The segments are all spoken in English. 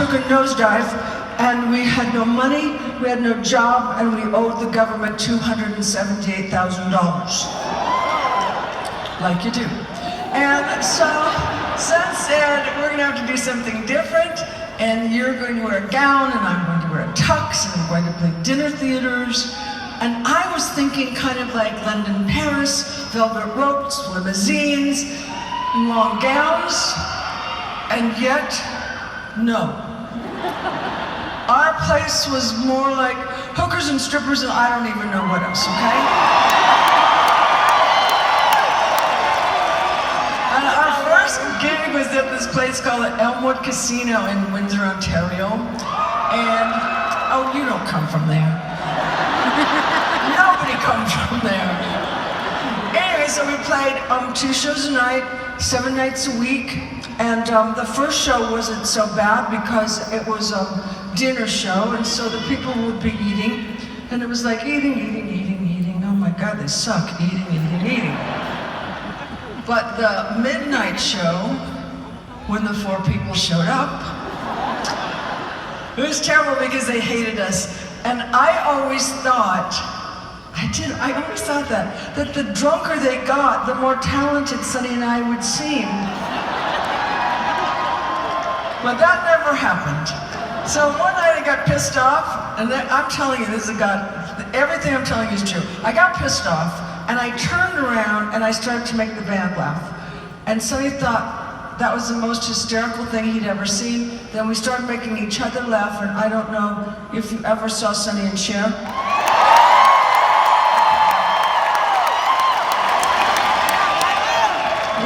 took a nosedive, and we had no money, we had no job, and we owed the government $278,000. Like you do. And so, Son said, we're gonna have to do something different, and you're going to wear a gown, and I'm going to wear a tux, and I'm going to play dinner theaters. And I was thinking kind of like London, Paris, velvet ropes, limousines, long gowns, and yet, no. Our place was more like hookers and strippers and I don't even know what else, okay? And our first gig was at this place called the Elmwood Casino in Windsor, Ontario. And, oh, you don't come from there. Nobody comes from there. Anyway, so we played 2 shows a night, 7 nights a week, and the first show wasn't so bad because it was a dinner show, and so the people would be eating, and it was like eating. Oh my God, they suck, eating. But the midnight show, when the 4 people showed up, it was terrible because they hated us. And I always thought that the drunker they got, the more talented Sonny and I would seem. But that never happened. So one night I got pissed off, and then, I'm telling you, everything I'm telling you is true. I got pissed off, and I turned around and I started to make the band laugh. And Sonny thought that was the most hysterical thing he'd ever seen. Then we started making each other laugh, and I don't know if you ever saw Sonny and Cher.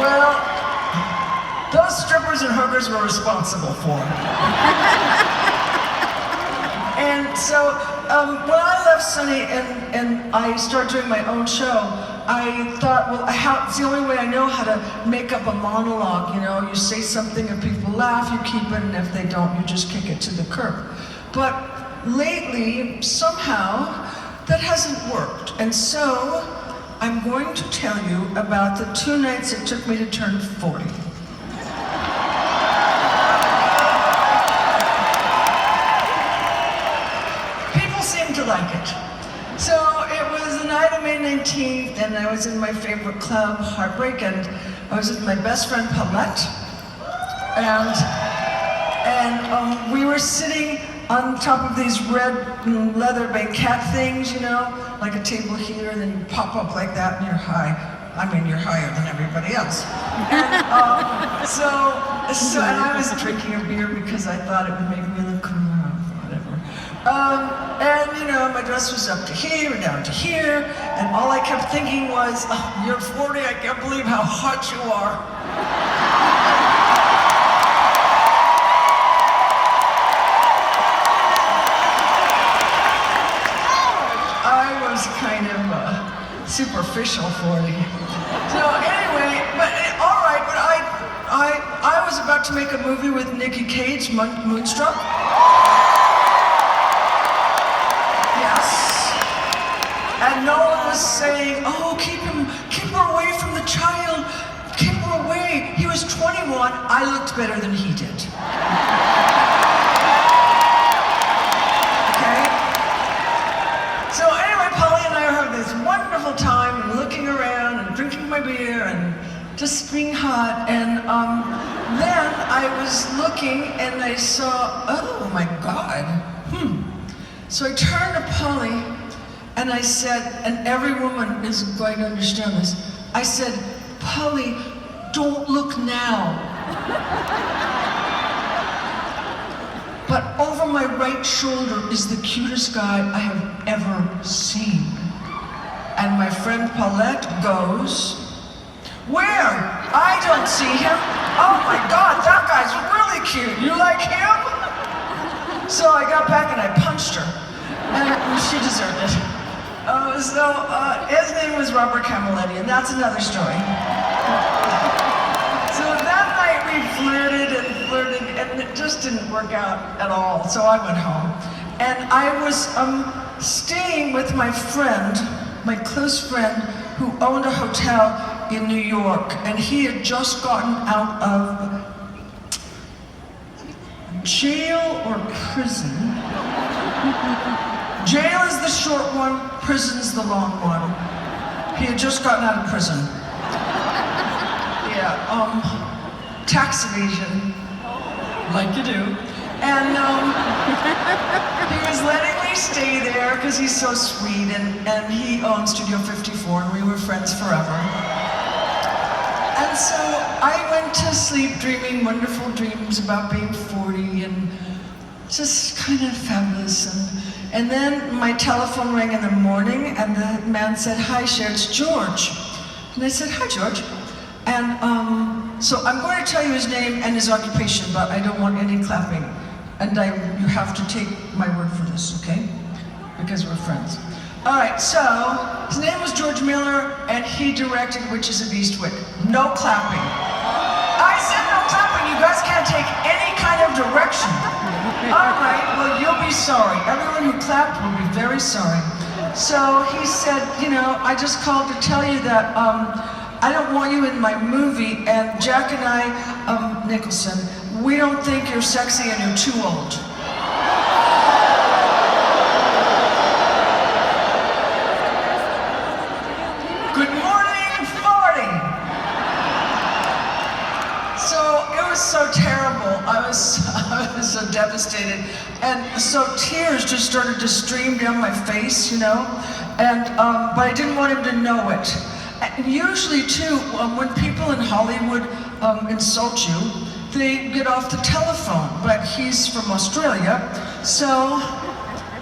Well, those strippers and hookers were responsible for it. And so, when I left Sonny and I started doing my own show, I thought, well, it's the only way I know how to make up a monologue, you know? You say something and people laugh, you keep it, and if they don't, you just kick it to the curb. But lately, somehow, that hasn't worked. And so, I'm going to tell you about the 2 nights it took me to turn 40. Like it. So it was the night of May 19th, and I was in my favorite club, Heartbreak, and I was with my best friend Paulette, and we were sitting on top of these red leather banquette things, you know, like a table here, and then you pop up like that, and you're high. I mean, you're higher than everybody else. And and I was drinking a beer because I thought it would make me look cool. And you know, my dress was up to here and down to here, and all I kept thinking was, oh, you're 40, I can't believe how hot you are. I was kind of superficial 40. So anyway, all right, but I was about to make a movie with Nicky Cage, Moonstruck. And no one was saying, oh, keep her away from the child, keep her away. He was 21, I looked better than he did. Okay? So anyway, Polly and I are having this wonderful time looking around and drinking my beer and just being hot. And then I was looking and I saw, oh my God, So I turned to Polly, and I said, and every woman is going to understand this, I said, Polly, don't look now. But over my right shoulder is the cutest guy I have ever seen. And my friend Paulette goes, where? I don't see him. Oh my God, that guy's really cute. You like him? So I got back and I punched her. And she deserved it. His name was Robert Camilletti, and that's another story. So that night we flirted, and it just didn't work out at all. So I went home, and I was staying with my friend, my close friend, who owned a hotel in New York, and he had just gotten out of jail or prison. Jail is the short one, prison's the long one. He had just gotten out of prison. Yeah, tax evasion, like you do. And he was letting me stay there because he's so sweet, and he owned Studio 54, and we were friends forever. And so I went to sleep dreaming wonderful dreams about being 40 and just kind of fabulous. And then my telephone rang in the morning, and the man said, "Hi, Cher, it's George." And I said, "Hi, George." And so I'm going to tell you his name and his occupation, but I don't want any clapping. And you have to take my word for this, okay? Because we're friends. All right, so his name was George Miller, and he directed Witches of Eastwick. No clapping. I said no clapping. You guys can't take any kind of direction. All right, well, you'll be sorry. Everyone who clapped will be very sorry. So he said, you know, I just called to tell you that I don't want you in my movie, and Jack and I, Nicholson, we don't think you're sexy and you're too old. Good morning, 40! So it was so terrible. I was so devastated. And so tears just started to stream down my face, you know? And, but I didn't want him to know it. And usually too, when people in Hollywood insult you, they get off the telephone, but he's from Australia, so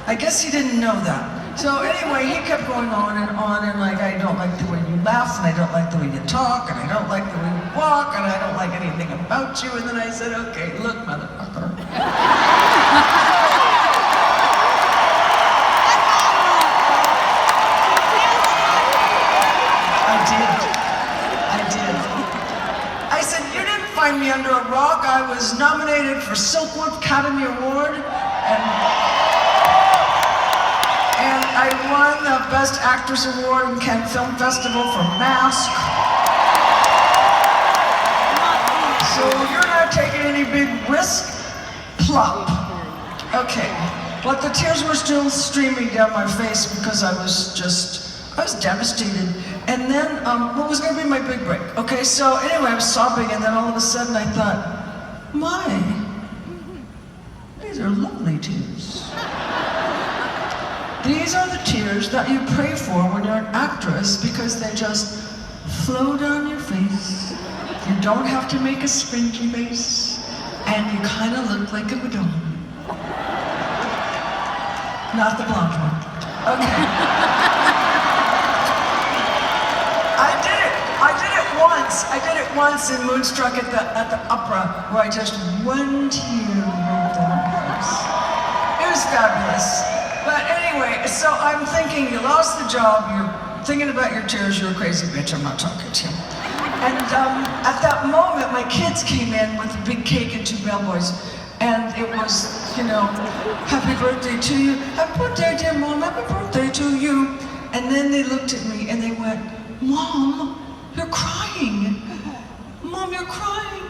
I guess he didn't know that. So anyway, he kept going on, and like, I don't like the way you laugh, and I don't like the way you talk, and I don't like the way you walk, and I don't like anything about you. And then I said, okay, look, motherfucker. I did. I said, you didn't find me under a rock. I was nominated for Silkwood Academy Award, and I won the Best Actress Award in Cannes Film Festival for Mask. So you're not taking any big risk? Plop. Okay, but the tears were still streaming down my face because I was devastated. And then, what was going to be my big break? Okay, so anyway, I was sobbing, and then all of a sudden I thought, my, these are lovely tears. These are the tears that you pray for when you're an actress, because they just flow down your face. You don't have to make a squinty face, and you kind of look like a Madonna. Not the blonde one. Okay. I did it once in Moonstruck at the opera, where I just one tear rolled down my face. It was fabulous. But anyway, so I'm thinking, you lost the job, you're thinking about your tears, you're a crazy bitch, I'm not talking to you. And at that moment, my kids came in with a big cake and 2 bellboys. And it was, you know, happy birthday to you, happy birthday dear Mom, happy birthday to you. And then they looked at me and they went, Mom, you're crying. Mom, you're crying.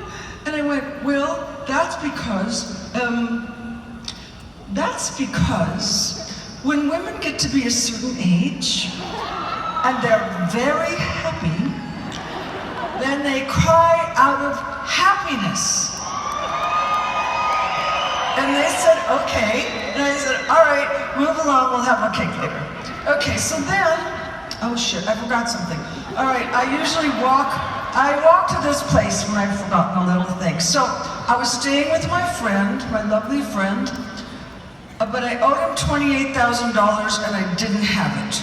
And I went, well, that's because when women get to be a certain age and they're very happy, then they cry out of happiness. And they said, okay. And I said, all right, move along, we'll have a cake later. Okay, so then, oh shit, I forgot something. All right, I walk to this place when I've forgotten a little thing. So I was staying with my friend, my lovely friend, but I owed him $28,000 and I didn't have it.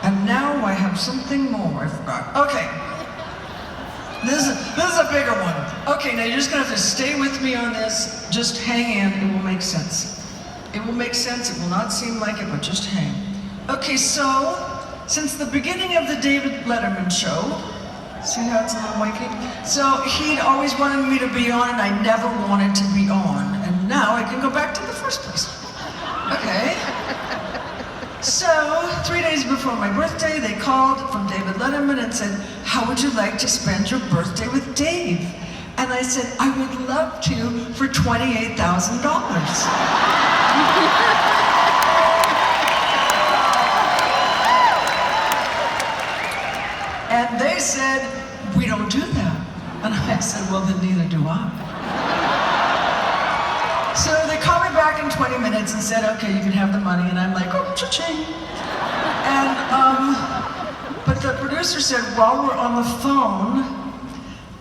And now I have something more I forgot. Okay, this is a bigger one. Okay, now you're just gonna have to stay with me on this. Just hang in, it will make sense. It will make sense, it will not seem like it, but just hang. Okay, so, since the beginning of the David Letterman show, see how it's a little wacky? So he'd always wanted me to be on, and I never wanted to be on. And now I can go back to the first place. Okay. So, 3 days before my birthday, they called from David Letterman and said, how would you like to spend your birthday with Dave? And I said, I would love to for $28,000. And they said, we don't do that. And I said, well, then neither do I. So they called me back in 20 minutes and said, okay, you can have the money. And I'm like, oh, cha-ching. And, but the producer said, while we're on the phone,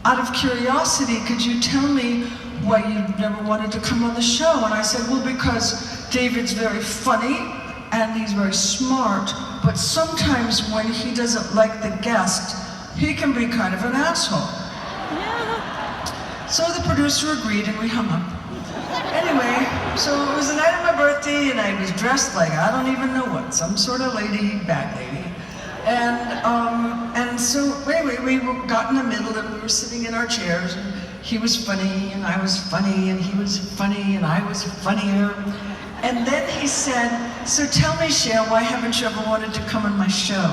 out of curiosity, could you tell me why you never wanted to come on the show? And I said, well, because David's very funny and he's very smart, but sometimes when he doesn't like the guest, he can be kind of an asshole. Yeah. So the producer agreed and we hung up. Anyway, so it was the night of my birthday and I was dressed like, I don't even know what, some sort of lady, bad lady. And so anyway, we got in the middle and we were sitting in our chairs and he was funny and I was funny and he was funny and I was funnier. And then he said, so tell me, Cher, why haven't you ever wanted to come on my show?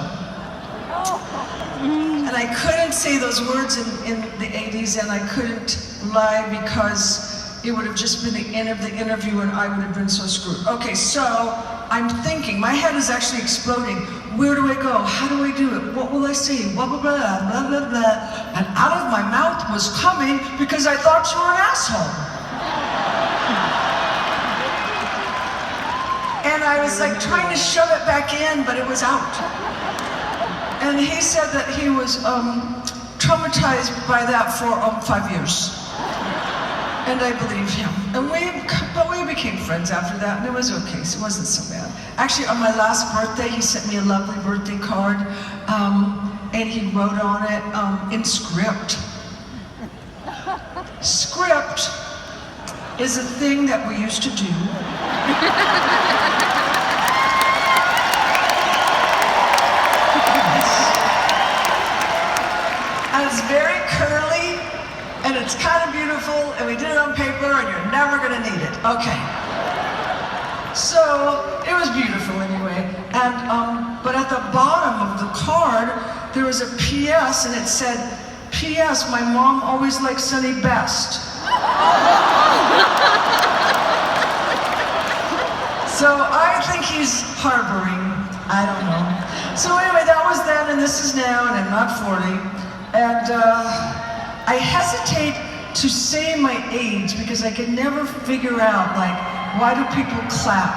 And I couldn't say those words in the 80s and I couldn't lie because it would have just been the end of the interview and I would have been so screwed. Okay, so I'm thinking, my head is actually exploding. Where do I go? How do I do it? What will I say? Blah, blah, blah, blah, blah, blah. And out of my mouth was coming because I thought you were an asshole. And I was like trying to shove it back in, but it was out. And he said that he was traumatized by that for 5 years. And I believe him. But we became friends after that, and it was okay, so it wasn't so bad. Actually, on my last birthday, he sent me a lovely birthday card, and he wrote on it in script. Script is a thing that we used to do. And it's very curly, and it's kind of beautiful, and we did it on paper, and you're never gonna need it. Okay. So, it was beautiful anyway. And, but at the bottom of the card, there was a PS, and it said, PS, my mom always liked Sunny best. So I think he's harboring, I don't know. So anyway, that was then, and this is now, and I'm not 40. And I hesitate to say my age because I can never figure out, like, why do people clap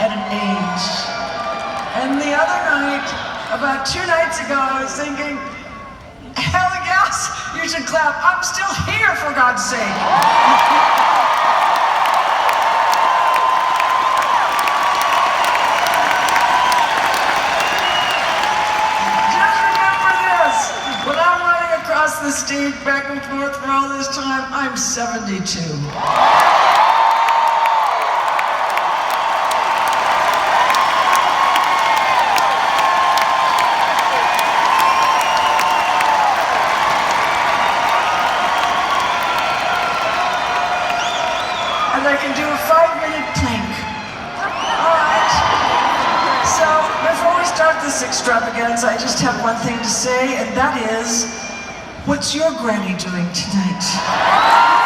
at an age? And the other night, about 2 nights ago, I was thinking, hell yes, you should clap. I'm still here, for God's sake. Just remember this, when I'm running across the stage back and forth for all this time, I'm 72. And I can do a 5-minute plank. All right. So before we start this extravaganza, I just have one thing to say, and that is, what's your granny doing tonight?